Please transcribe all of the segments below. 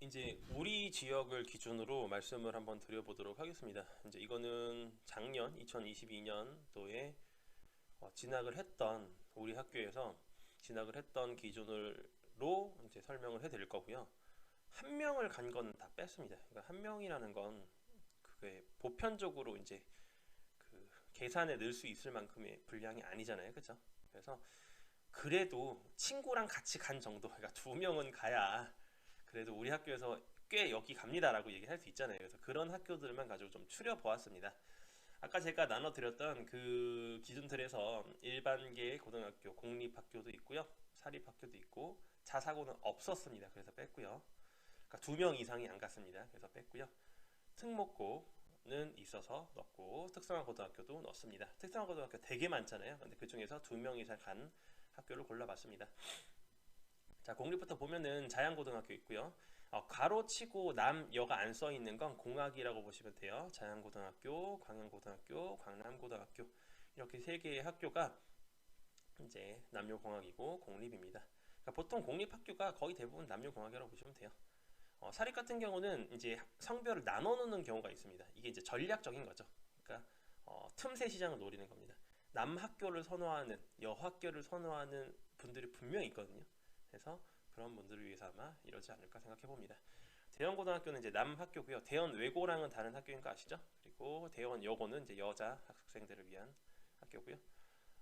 이제 우리 지역을 기준으로 말씀을 한번 드려보도록 하겠습니다. 이제 이거는 작년 2022년도에 진학을 했던 우리 학교에서 진학을 했던 기준으로 이제 설명을 해드릴 거고요. 한 명을 간 건 다 뺐습니다. 그러니까 한 명이라는 건 그게 보편적으로 이제 그 계산에 넣을 수 있을 만큼의 분량이 아니잖아요, 그렇죠? 그래서 그래도 친구랑 같이 간 정도, 그러니까 두 명은 가야 그래도 우리 학교에서 꽤 여기 갑니다라고 얘기할 수 있잖아요. 그래서 그런 학교들만 가지고 좀 추려 보았습니다. 아까 제가 나눠드렸던 그 기준틀에서 일반계 고등학교, 공립학교도 있고요, 사립학교도 있고 자사고는 없었습니다. 그래서 뺐고요. 그러니까 두 명 이상이 안 갔습니다. 그래서 뺐고요. 특목고는 있어서 넣고 특성화 고등학교도 넣습니다. 특성화 고등학교 되게 많잖아요. 근데 그 중에서 두 명 이상 간 학교를 골라봤습니다. 자, 공립부터 보면은 자양고등학교 있고요. 가로치고 남, 여가 안 써 있는 건 공학이라고 보시면 돼요. 자양고등학교, 광양고등학교, 광남고등학교 이렇게 세 개의 학교가 이제 남녀공학이고 공립입니다. 그러니까 보통 공립학교가 거의 대부분 남녀공학이라고 보시면 돼요. 사립 같은 경우는 이제 성별을 나눠 놓는 경우가 있습니다. 이게 이제 전략적인 거죠. 그러니까 틈새 시장을 노리는 겁니다. 남학교를 선호하는, 여학교를 선호하는 분들이 분명히 있거든요. 그래서 그런 분들을 위해서 아마 이러지 않을까 생각해 봅니다. 대원고등학교는 이제 남학교고요. 대원외고랑은 다른 학교인 거 아시죠? 그리고 대원여고는 이제 여자 학생들을 위한 학교고요.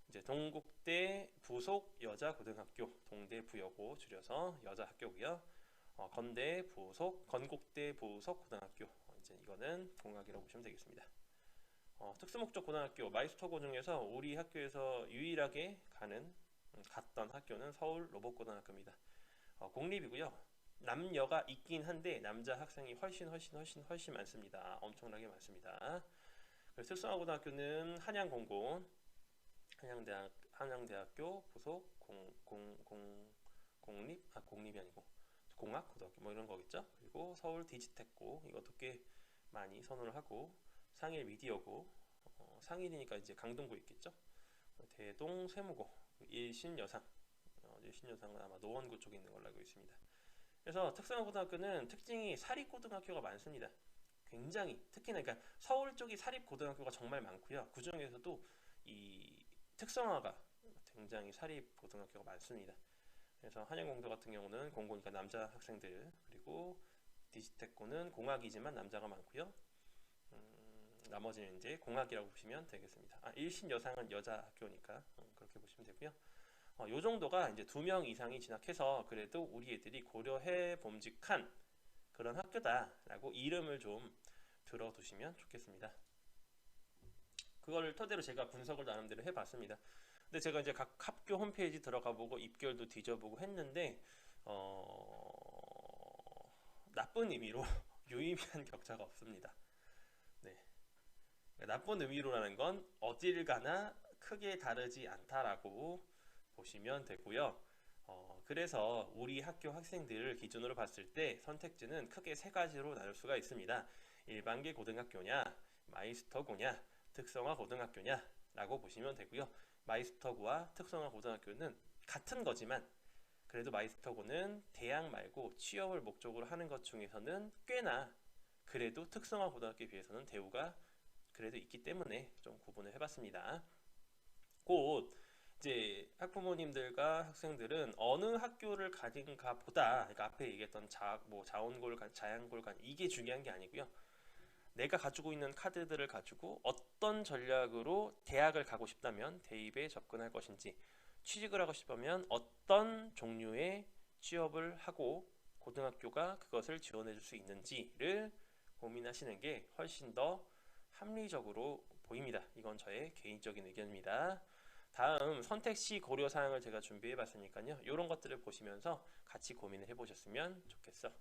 이제 동국대 부속 여자고등학교, 동대부여고 줄여서 여자학교고요. 건대 부속, 건국대 부속 고등학교, 이제 이거는 공학이라고 보시면 되겠습니다. 특수목적 고등학교, 마이스터고 중에서 우리 학교에서 유일하게 갔던 학교는 서울 로봇고등학교입니다. 공립이고요. 남녀가 있긴 한데 남자 학생이 훨씬 많습니다. 엄청나게 많습니다. 그래서 특성화고등학교는 한양공고, 한양대학교 부속 공립이 아니고 공학고등학교 뭐 이런 거겠죠. 그리고 서울 디지텍고, 이것도 꽤 많이 선호를 하고, 상일 미디어고, 상일이니까 이제 강동구 있겠죠. 대동 세무고, 일신여상은 아마 노원구 쪽에 있는 걸로 알고 있습니다. 그래서 특성화고등학교는 특징이 사립고등학교가 많습니다. 굉장히 특히나 그러니까 서울 쪽이 사립고등학교가 정말 많고요. 그 중에서도 이 특성화가 굉장히 사립고등학교가 많습니다. 그래서 한양공대 같은 경우는 공고니까 남자 학생들, 그리고 디지텍고는 공학이지만 남자가 많고요. 나머지는 이제 공학이라고 보시면 되겠습니다. 일신여상은 여자 학교니까 그렇게 보시면 되고요. 요 정도가 이제 두 명 이상이 진학해서 그래도 우리 애들이 고려해 봄직한 그런 학교다라고 이름을 좀 들어두시면 좋겠습니다. 그걸 토대로 제가 분석을 나름대로 해봤습니다. 근데 제가 이제 각 학교 홈페이지 들어가 보고 입결도 뒤져보고 했는데 나쁜 의미로 유의미한 격차가 없습니다. 네. 나쁜 의미로라는 건 어딜 가나 크게 다르지 않다라고 보시면 되고요. 그래서 우리 학교 학생들을 기준으로 봤을 때 선택지는 크게 세 가지로 나눌 수가 있습니다. 일반계 고등학교냐, 마이스터고냐, 특성화 고등학교냐 라고 보시면 되고요. 마이스터고와 특성화 고등학교는 같은 거지만 그래도 마이스터고는 대학 말고 취업을 목적으로 하는 것 중에서는 꽤나 그래도 특성화 고등학교에 비해서는 대우가 그래도 있기 때문에 좀 구분을 해봤습니다. 곧 이제 학부모님들과 학생들은 어느 학교를 가진가 보다, 그러니까 앞에 얘기했던 자원골간, 자양골간 이게 중요한 게 아니고요. 내가 가지고 있는 카드들을 가지고 어떤 전략으로 대학을 가고 싶다면 대입에 접근할 것인지, 취직을 하고 싶으면 어떤 종류의 취업을 하고 고등학교가 그것을 지원해 줄 수 있는지를 고민하시는 게 훨씬 더 합리적으로 보입니다. 이건 저의 개인적인 의견입니다. 다음 선택시 고려사항을 제가 준비해 봤으니까요. 이런 것들을 보시면서 같이 고민을 해보셨으면 좋겠어.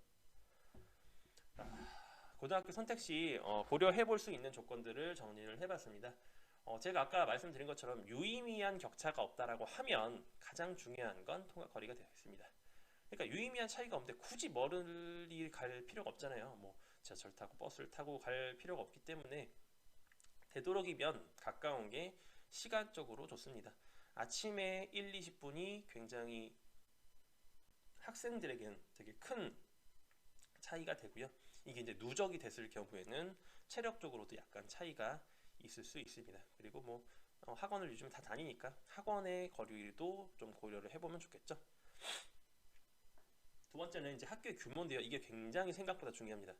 고등학교 선택시 고려해 볼 수 있는 조건들을 정리를 해봤습니다. 제가 아까 말씀드린 것처럼 유의미한 격차가 없다라고 하면 가장 중요한 건 통학 거리가 되겠습니다. 그러니까 유의미한 차이가 없는데 굳이 멀리 갈 필요가 없잖아요. 뭐 지하철 타고 버스를 타고 갈 필요가 없기 때문에 되도록이면 가까운 게 시간적으로 좋습니다. 아침에 1, 20분이 굉장히 학생들에겐 되게 큰 차이가 되고요. 이게 이제 누적이 됐을 경우에는 체력적으로도 약간 차이가 있을 수 있습니다. 그리고 뭐 학원을 요즘 다 다니니까 학원의 거리도 좀 고려를 해보면 좋겠죠. 두 번째는 이제 학교의 규모인데요. 이게 굉장히 생각보다 중요합니다.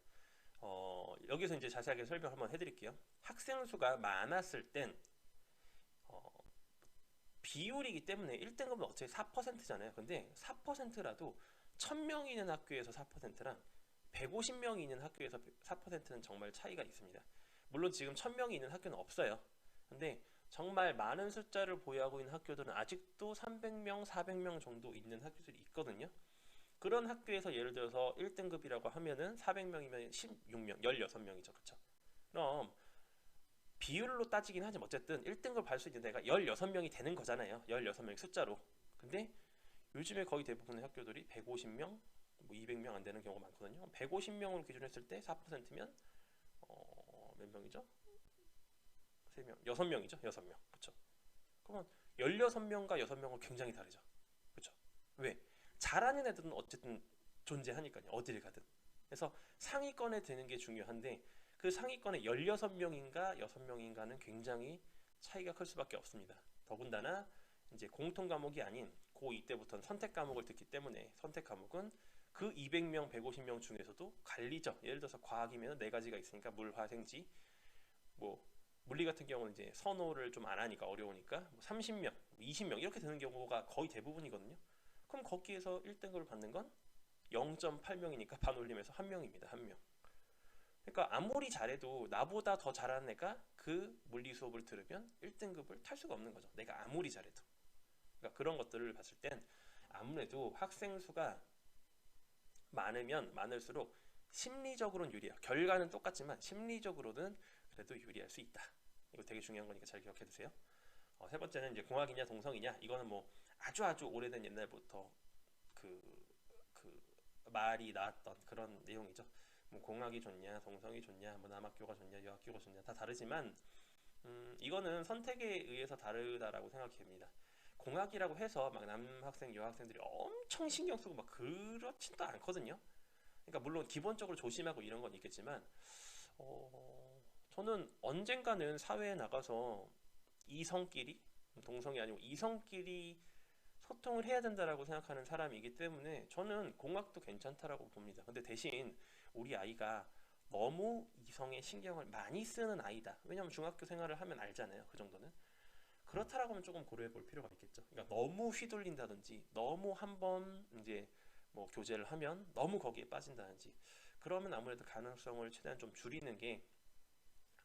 여기서 이제 자세하게 설명 한번 해드릴게요. 학생 수가 많았을 땐 비율이기 때문에 1등급은 어차피 4%잖아요. 근데 4%라도 1000명이 있는 학교에서 4%랑 150명이 있는 학교에서 4%는 정말 차이가 있습니다. 물론 지금 1000명이 있는 학교는 없어요. 근데 정말 많은 숫자를 보유하고 있는 학교들은 아직도 300명, 400명 정도 있는 학교들이 있거든요. 그런 학교에서 예를 들어서 1등급이라고 하면은 400명이면 16명, 16명이죠. 그쵸? 그럼 비율로 따지긴 하지만 어쨌든 1등급 할 수 있는 데가 16명이 되는 거잖아요. 16명 숫자로. 근데 요즘에 거의 대부분의 학교들이 150명, 뭐 200명 안 되는 경우가 많거든요. 150명으로 기준했을 때 4%면 몇 명이죠? 3명, 6명이죠. 6명. 그쵸? 그러면 16명과 6명은 굉장히 다르죠. 그쵸? 왜? 잘하는 애들은 어쨌든 존재하니까요. 어디를 가든. 그래서 상위권에 드는 게 중요한데 그 상위권에 16명인가 6명인가는 굉장히 차이가 클 수밖에 없습니다. 더군다나 이제 공통 과목이 아닌 고2 때부터는 선택 과목을 듣기 때문에 선택 과목은 그 200명, 150명 중에서도 갈리죠. 예를 들어서 과학이면 4가지가 있으니까 물, 화, 생지. 뭐 물리 같은 경우는 이제 선호를 좀 안 하니까 어려우니까 뭐 30명, 20명 이렇게 되는 경우가 거의 대부분이거든요. 그럼 거기에서 1등급을 받는 건 0.8명이니까 반올림에서 1명입니다. 1명. 그러니까 아무리 잘해도 나보다 더 잘하는 애가 그 물리 수업을 들으면 1등급을 탈 수가 없는 거죠. 내가 아무리 잘해도. 그러니까 그런 것들을 봤을 땐 아무래도 학생 수가 많으면 많을수록 심리적으로는 유리해요. 결과는 똑같지만 심리적으로는 그래도 유리할 수 있다. 이거 되게 중요한 거니까 잘 기억해 두세요. 세 번째는 이제 공학이냐 동성이냐. 이거는 뭐 아주 오래된 옛날부터 그 말이 나왔던 그런 내용이죠. 뭐 공학이 좋냐, 동성이 좋냐, 뭐 남학교가 좋냐, 여학교가 좋냐 다 다르지만 이거는 선택에 의해서 다르다라고 생각합니다. 공학이라고 해서 막 남학생, 여학생들이 엄청 신경 쓰고 막 그렇지도 않거든요. 그러니까 물론 기본적으로 조심하고 이런 건 있겠지만 저는 언젠가는 사회에 나가서 이성끼리 동성이 아니고 이성끼리 소통을 해야 된다라고 생각하는 사람이기 때문에 저는 공학도 괜찮다라고 봅니다. 근데 대신 우리 아이가 너무 이성에 신경을 많이 쓰는 아이다. 왜냐면 중학교 생활을 하면 알잖아요. 그 정도는. 그렇다라고 하면 조금 고려해 볼 필요가 있겠죠. 그러니까 너무 휘둘린다든지 너무 한번 이제 뭐 교제를 하면 너무 거기에 빠진다든지 그러면 아무래도 가능성을 최대한 좀 줄이는 게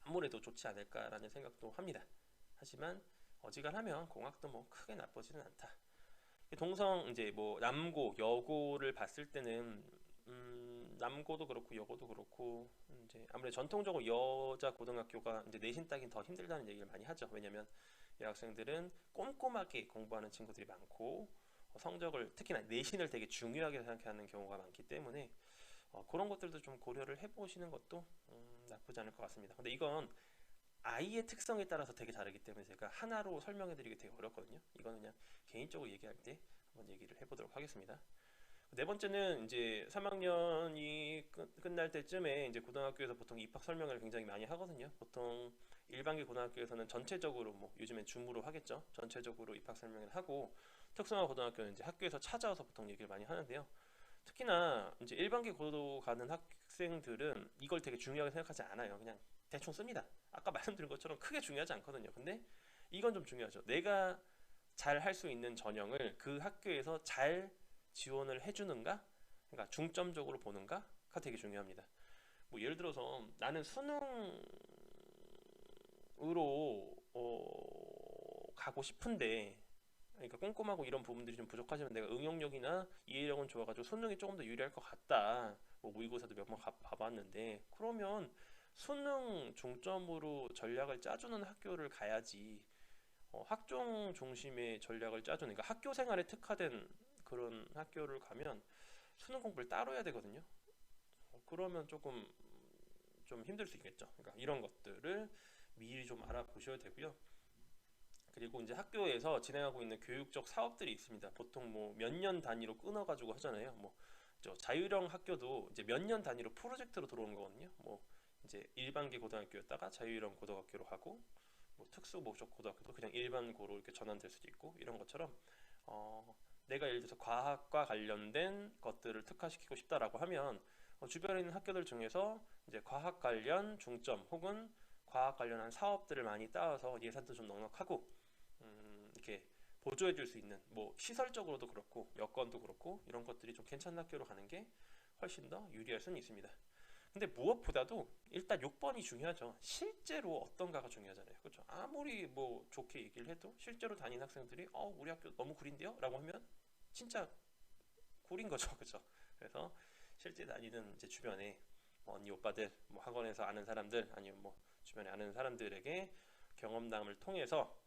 아무래도 좋지 않을까라는 생각도 합니다. 하지만 어지간하면 공학도 뭐 크게 나쁘지는 않다. 동성 이제 뭐 남고, 여고를 봤을 때는 남고도 그렇고 여고도 그렇고 이제 아무래도 전통적으로 여자 고등학교가 이제 내신 따긴 더 힘들다는 얘기를 많이 하죠. 왜냐면 여학생들은 꼼꼼하게 공부하는 친구들이 많고 성적을 특히나 내신을 되게 중요하게 생각하는 경우가 많기 때문에 그런 것들도 좀 고려를 해보시는 것도 나쁘지 않을 것 같습니다. 근데 이건 아이의 특성에 따라서 되게 다르기 때문에 제가 하나로 설명해드리기 되게 어렵거든요. 이거는 그냥 개인적으로 얘기할 때 한번 얘기를 해보도록 하겠습니다. 네 번째는 이제 3학년이 끝날 때쯤에 이제 고등학교에서 보통 입학 설명회를 굉장히 많이 하거든요. 보통 일반계 고등학교에서는 전체적으로 뭐 요즘엔 줌으로 하겠죠. 전체적으로 입학 설명회를 하고 특성화 고등학교는 이제 학교에서 찾아와서 보통 얘기를 많이 하는데요. 특히나 이제 일반계 고도 가는 학생들은 이걸 되게 중요하게 생각하지 않아요. 그냥 대충 씁니다. 아까 말씀드린 것처럼 크게 중요하지 않거든요. 근데 이건 좀 중요하죠. 내가 잘 할 수 있는 전형을 그 학교에서 잘 지원을 해주는가? 그러니까 중점적으로 보는가가 되게 중요합니다. 뭐 예를 들어서 나는 수능으로 가고 싶은데 그러니까 꼼꼼하고 이런 부분들이 좀 부족하지만 내가 응용력이나 이해력은 좋아가지고 수능이 조금 더 유리할 것 같다. 뭐 모의고사도 몇 번 봐봤는데 그러면 수능 중점으로 전략을 짜주는 학교를 가야지 학종 중심의 전략을 짜주는 그러니까 학교 생활에 특화된 그런 학교를 가면 수능 공부를 따로 해야 되거든요. 그러면 조금 좀 힘들 수 있겠죠. 그러니까 이런 것들을 미리 좀 알아보셔야 되고요. 그리고 이제 학교에서 진행하고 있는 교육적 사업들이 있습니다. 보통 뭐 몇 년 단위로 끊어가지고 하잖아요. 뭐 저 자율형 학교도 이제 몇 년 단위로 프로젝트로 들어오는 거거든요. 뭐 이제 일반계 고등학교였다가 자율형 고등학교로 하고, 뭐 특수 목적 고등학교도 그냥 일반고로 이렇게 전환될 수도 있고, 이런 것처럼 내가 예를 들어서 과학과 관련된 것들을 특화시키고 싶다라고 하면 주변에 있는 학교들 중에서 이제 과학 관련 중점 혹은 과학 관련한 사업들을 많이 따와서 예산도 좀 넉넉하고 이렇게 보조해 줄 수 있는, 뭐 시설적으로도 그렇고 여건도 그렇고 이런 것들이 좀 괜찮은 학교로 가는 게 훨씬 더 유리할 수는 있습니다. 근데 무엇보다도 일단 6번이 중요하죠. 실제로 어떤가가 중요하잖아요. 그렇죠? 아무리 뭐 좋게 얘기를 해도 실제로 다니는 학생들이 우리 학교 너무 구린데요? 라고 하면 진짜 구린 거죠. 그렇죠? 그래서 실제 다니는 이제 주변에 뭐 언니 오빠들, 뭐 학원에서 아는 사람들, 아니면 뭐 주변에 아는 사람들에게 경험담을 통해서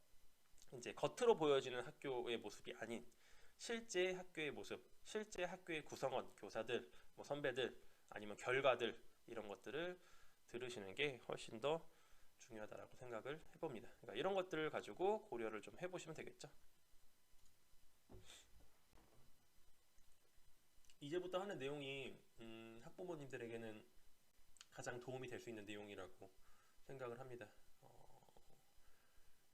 이제 겉으로 보여지는 학교의 모습이 아닌 실제 학교의 모습, 실제 학교의 구성원, 교사들, 뭐 선배들, 아니면 결과들, 이런 것들을 들으시는 게 훨씬 더 중요하다라고 생각을 해봅니다. 그러니까 이런 것들을 가지고 고려를 좀 해보시면 되겠죠. 이제부터 하는 내용이 학부모님들에게는 가장 도움이 될 수 있는 내용이라고 생각을 합니다.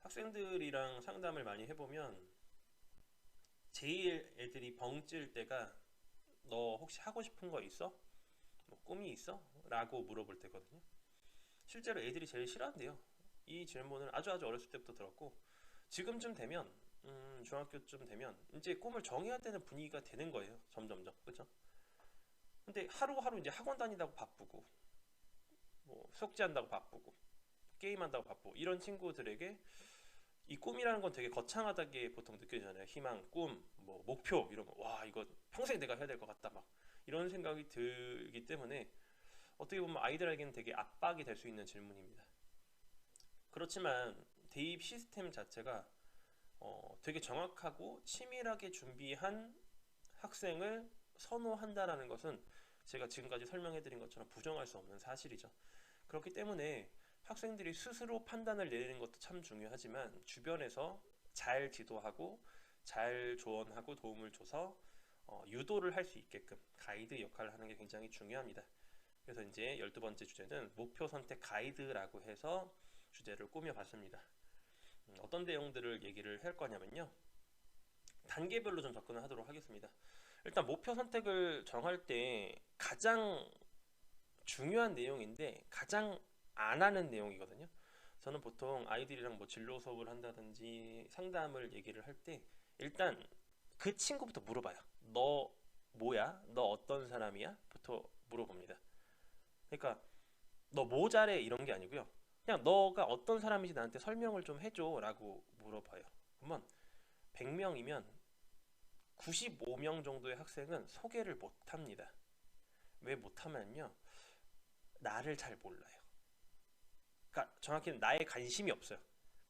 학생들이랑 상담을 많이 해보면 제일 애들이 벙찔 때가 너 혹시 하고 싶은 거 있어? 뭐 꿈이 있어? 라고 물어볼 때거든요. 실제로 애들이 제일 싫어한대요. 이 질문을 아주 어렸을 때부터 들었고, 지금쯤 되면 중학교쯤 되면 이제 꿈을 정해야 되는 분위기가 되는 거예요. 점점점. 그렇죠? 근데 하루하루 이제 학원 다니다고 바쁘고, 뭐 숙제한다고 바쁘고, 게임한다고 바쁘고, 이런 친구들에게 이 꿈이라는 건 되게 거창하다게 보통 느껴지잖아요. 희망, 꿈, 뭐 목표 이런 거. 와, 이거 평생 내가 해야 될 것 같다. 막 이런 생각이 들기 때문에 어떻게 보면 아이들에게는 되게 압박이 될 수 있는 질문입니다. 그렇지만 대입 시스템 자체가 되게 정확하고 치밀하게 준비한 학생을 선호한다라는 것은 제가 지금까지 설명해드린 것처럼 부정할 수 없는 사실이죠. 그렇기 때문에 학생들이 스스로 판단을 내리는 것도 참 중요하지만 주변에서 잘 지도하고 잘 조언하고 도움을 줘서 유도를 할 수 있게끔 가이드 역할을 하는 게 굉장히 중요합니다. 그래서 이제 12번째 주제는 목표 선택 가이드라고 해서 주제를 꾸며봤습니다. 어떤 내용들을 얘기를 할 거냐면요. 단계별로 좀 접근을 하도록 하겠습니다. 일단 목표 선택을 정할 때 가장 중요한 내용인데 가장 안 하는 내용이거든요. 저는 보통 아이들이랑 뭐 진로 수업을 한다든지 상담을 얘기를 할 때 일단 그 친구부터 물어봐요. 너 뭐야? 너 어떤 사람이야? 부터 물어봅니다. 그러니까 너 뭐 잘해? 이런 게 아니고요. 그냥 너가 어떤 사람인지 나한테 설명을 좀 해줘 라고 물어봐요. 그러면 100명이면 95명 정도의 학생은 소개를 못합니다. 왜 못하면요, 나를 잘 몰라요. 그러니까 정확히는 나에 관심이 없어요.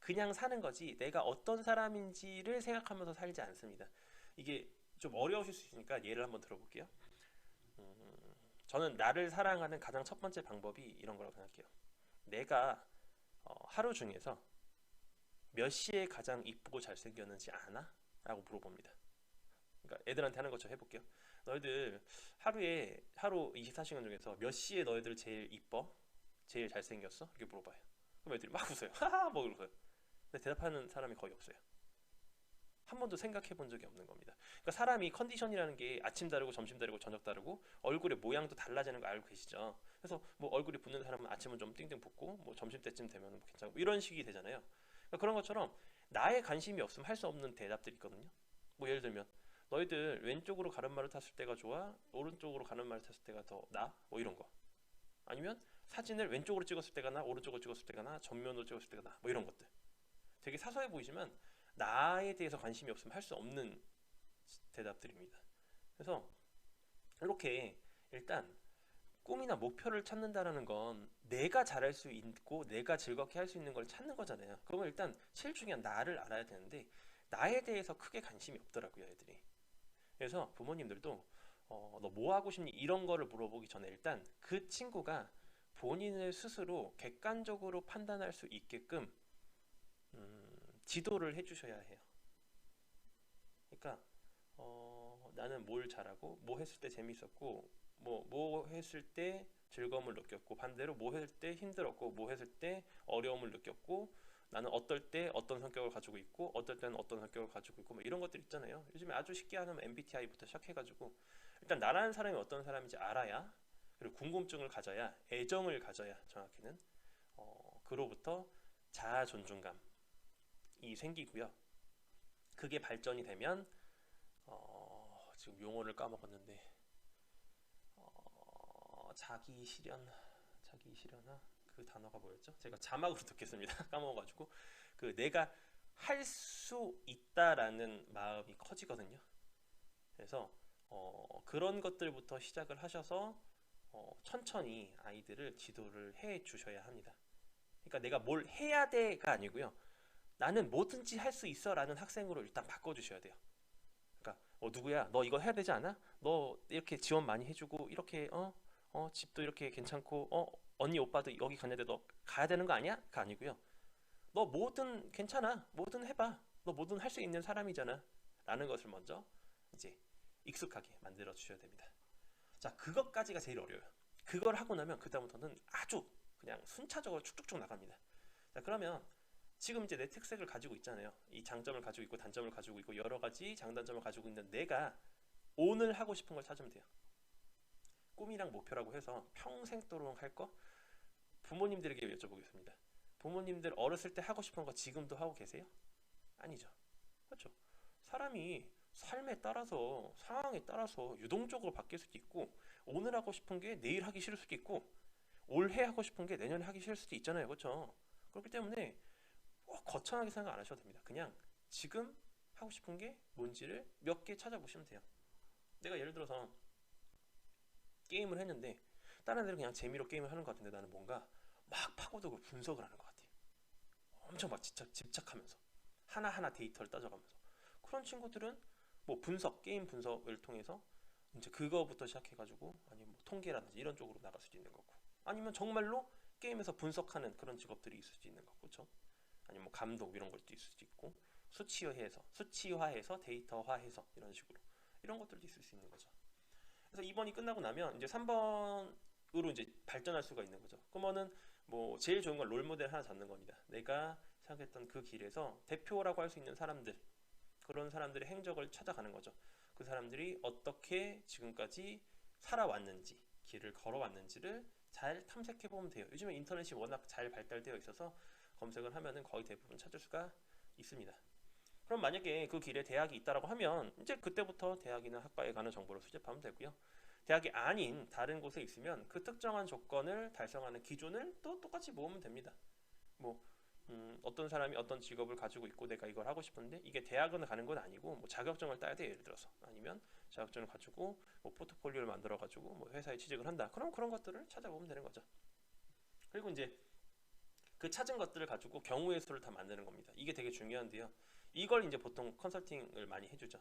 그냥 사는 거지 내가 어떤 사람인지를 생각하면서 살지 않습니다. 이게 좀 어려우실 수 있으니까 예를 한번 들어볼게요. 저는 나를 사랑하는 가장 첫 번째 방법이 이런 거라고 생각해요. 내가 하루 중에서 몇 시에 가장 이쁘고 잘생겼는지 아나? 라고 물어봅니다. 그러니까 애들한테 하는 것처럼 해볼게요. 너희들 하루 24시간 중에서 몇 시에 너희들 제일 이뻐? 제일 잘생겼어? 이렇게 물어봐요. 그럼 애들이 막 웃어요. 하하 뭐 이러고요. 근데 대답하는 사람이 거의 없어요. 한 번도 생각해 본 적이 없는 겁니다. 그러니까 사람이 컨디션이라는 게 아침 다르고 점심 다르고 저녁 다르고 얼굴의 모양도 달라지는 거 알고 계시죠? 그래서 뭐 얼굴이 붓는 사람은 아침은 좀 띵띵 붓고 뭐 점심 때쯤 되면 뭐 괜찮고 이런 식이 되잖아요. 그러니까 그런 것처럼 나의 관심이 없으면 할 수 없는 대답들이 있거든요. 뭐 예를 들면 너희들 왼쪽으로 가른말을 탔을 때가 좋아? 오른쪽으로 가른말을 탔을 때가 더 나아? 뭐 이런 거. 아니면 사진을 왼쪽으로 찍었을 때가 나, 오른쪽으로 찍었을 때가 나, 전면으로 찍었을 때가 나, 뭐 이런 것들. 되게 사소해 보이지만 나에 대해서 관심이 없으면 할 수 없는 대답들입니다. 그래서 이렇게 일단 꿈이나 목표를 찾는다라는 건 내가 잘할 수 있고 내가 즐겁게 할 수 있는 걸 찾는 거잖아요. 그러면 일단 제일 중요한 나를 알아야 되는데 나에 대해서 크게 관심이 없더라고요, 애들이. 그래서 부모님들도 너 뭐 하고 싶니? 이런 거를 물어보기 전에 일단 그 친구가 본인을 스스로 객관적으로 판단할 수 있게끔 지도를 해주셔야 해요. 그러니까 나는 뭘 잘하고 뭐 했을 때 재밌었고 뭐 했을 때 즐거움을 느꼈고 반대로 뭐 했을 때 힘들었고 뭐 했을 때 어려움을 느꼈고 나는 어떨 때 어떤 성격을 가지고 있고 어떨 때는 어떤 성격을 가지고 있고 뭐 이런 것들 있잖아요. 요즘에 아주 쉽게 하면 MBTI부터 시작해가지고 일단 나라는 사람이 어떤 사람인지 알아야, 그리고 궁금증을 가져야, 애정을 가져야 정확히는 그로부터 자아 존중감이 생기고요. 그게 발전이 되면 지금 용어를 까먹었는데 자기 실현화 그 단어가 뭐였죠? 제가 자막으로 듣겠습니다. 까먹어가지고 그 내가 할 수 있다라는 마음이 커지거든요. 그래서 그런 것들부터 시작을 하셔서 천천히 아이들을 지도를 해 주셔야 합니다. 그러니까 내가 뭘 해야 돼가 아니고요. 나는 뭐든지 할 수 있어 라는 학생으로 일단 바꿔주셔야 돼요. 그러니까 누구야 너 이거 해야 되지 않아? 너 이렇게 지원 많이 해주고 이렇게 집도 이렇게 괜찮고 언니 오빠도 여기 갔는데 너 가야 되는 거 아니야? 가 아니고요. 너 뭐든 괜찮아. 뭐든 해봐. 너 뭐든 할 수 있는 사람이잖아. 라는 것을 먼저 이제 익숙하게 만들어 주셔야 됩니다. 자, 그것까지가 제일 어려워요. 그걸 하고 나면 그 다음부터는 아주 그냥 순차적으로 쭉쭉쭉 나갑니다. 자, 그러면 지금 이제 내 특색을 가지고 있잖아요. 이 장점을 가지고 있고 단점을 가지고 있고 여러 가지 장단점을 가지고 있는 내가 오늘 하고 싶은 걸 찾으면 돼요. 꿈이랑 목표라고 해서 평생도록 할 거 부모님들에게 여쭤보겠습니다. 부모님들 어렸을 때 하고 싶은 거 지금도 하고 계세요? 아니죠. 그렇죠. 사람이 삶에 따라서 상황에 따라서 유동적으로 바뀔 수도 있고 오늘 하고 싶은 게 내일 하기 싫을 수도 있고 올해 하고 싶은 게 내년에 하기 싫을 수도 있잖아요. 그렇죠. 그렇기 때문에 거창하게 생각 안 하셔도 됩니다. 그냥 지금 하고 싶은 게 뭔지를 몇 개 찾아보시면 돼요. 내가 예를 들어서 게임을 했는데 다른 애들은 그냥 재미로 게임을 하는 것 같은데 나는 뭔가 막 파고들고 분석을 하는 것 같아요. 엄청 막 집착하면서 하나하나 데이터를 따져가면서 그런 친구들은 뭐 게임 분석을 통해서 이제 그거부터 시작해가지고 아니면 뭐 통계라든지 이런 쪽으로 나갈 수도 있는 거고 아니면 정말로 게임에서 분석하는 그런 직업들이 있을 수도 있는 거고 그렇죠? 아니면 뭐 감독 이런 것도 있을 수도 있고 수치화해서 데이터화해서 이런 식으로 이런 것들도 있을 수 있는 거죠. 그래서 2번이 끝나고 나면 이제 3번으로 이제 발전할 수가 있는 거죠. 그러면은 뭐 제일 좋은 건 롤모델 하나 잡는 겁니다. 내가 생각했던 그 길에서 대표라고 할 수 있는 사람들, 그런 사람들의 행적을 찾아가는 거죠. 그 사람들이 어떻게 지금까지 살아왔는지, 길을 걸어왔는지를 잘 탐색해 보면 돼요. 요즘에 인터넷이 워낙 잘 발달되어 있어서 검색을 하면은 거의 대부분 찾을 수가 있습니다. 그럼 만약에 그 길에 대학이 있다라고 하면 이제 그때부터 대학이나 학과에 가는 정보를 수집하면 되고요. 대학이 아닌 다른 곳에 있으면 그 특정한 조건을 달성하는 기준을 또 똑같이 모으면 됩니다. 뭐 어떤 사람이 어떤 직업을 가지고 있고 내가 이걸 하고 싶은데 이게 대학은 가는 건 아니고 뭐 자격증을 따야 돼 예를 들어서 아니면 자격증을 가지고 뭐 포트폴리오를 만들어 가지고 뭐 회사에 취직을 한다. 그럼 그런 것들을 찾아보면 되는 거죠. 그리고 이제 그 찾은 것들을 가지고 경우의 수를 다 만드는 겁니다. 이게 되게 중요한데요. 이걸 이제 보통 컨설팅을 많이 해주죠.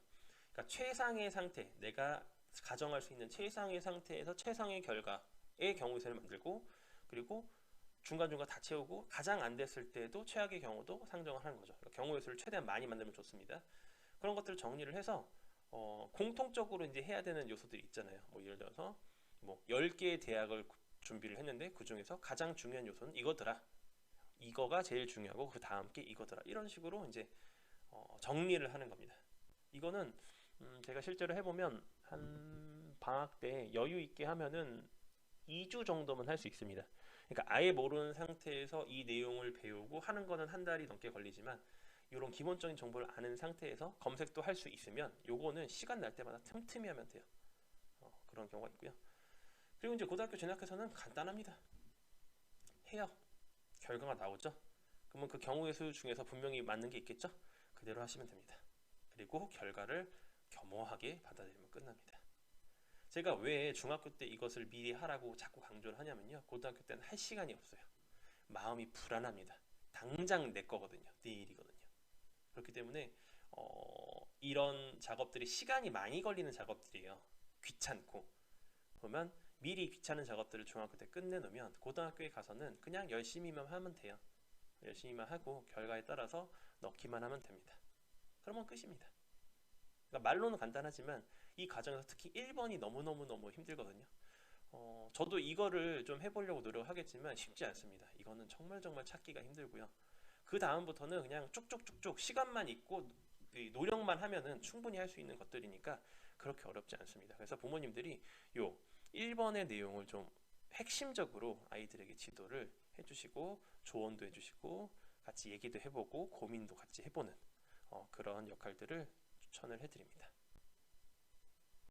그러니까 최상의 상태, 내가 가정할 수 있는 최상의 상태에서 최상의 결과의 경우의 수를 만들고 그리고 중간중간 다 채우고 가장 안 됐을 때도 최악의 경우도 상정을 하는 거죠. 그러니까 경우의 수를 최대한 많이 만들면 좋습니다. 그런 것들을 정리를 해서 공통적으로 이제 해야 되는 요소들이 있잖아요. 뭐 예를 들어서 뭐 10개의 대학을 준비를 했는데 그 중에서 가장 중요한 요소는 이거더라. 이거가 제일 중요하고 그 다음 게 이거더라. 이런 식으로 이제 정리를 하는 겁니다. 이거는 제가 실제로 해보면 한 방학 때 여유 있게 하면은 2주 정도면 할 수 있습니다. 그러니까 아예 모르는 상태에서 이 내용을 배우고 하는 거는 한 달이 넘게 걸리지만 이런 기본적인 정보를 아는 상태에서 검색도 할 수 있으면 요거는 시간 날 때마다 틈틈이 하면 돼요. 그런 경우가 있고요. 그리고 이제 고등학교 진학해서는 간단합니다. 해요. 결과가 나오죠. 그러면 그 경우의 수 중에서 분명히 맞는 게 있겠죠. 그대로 하시면 됩니다. 그리고 결과를 겸허하게 받아들이면 끝납니다. 제가 왜 중학교 때 이것을 미리 하라고 자꾸 강조를 하냐면요. 고등학교 때는 할 시간이 없어요. 마음이 불안합니다. 당장 내 거거든요. 내 일이거든요. 그렇기 때문에 이런 작업들이 시간이 많이 걸리는 작업들이에요. 귀찮고. 그러면 미리 귀찮은 작업들을 중학교 때 끝내놓으면 고등학교에 가서는 그냥 열심히만 하면 돼요. 열심히만 하고 결과에 따라서 넣기만 하면 됩니다. 그러면 끝입니다. 그러니까 말로는 간단하지만 이 과정에서 특히 1번이 너무너무 힘들거든요. 저도 이거를 좀 해보려고 노력하겠지만 쉽지 않습니다. 이거는 정말 찾기가 힘들고요. 그 다음부터는 그냥 쭉쭉쭉쭉 시간만 있고 이 노력만 하면은 충분히 할 수 있는 것들이니까 그렇게 어렵지 않습니다. 그래서 부모님들이 요 1번의 내용을 좀 핵심적으로 아이들에게 지도를 해주시고 조언도 해주시고 같이 얘기도 해보고 고민도 같이 해보는 그런 역할들을 추천을 해드립니다.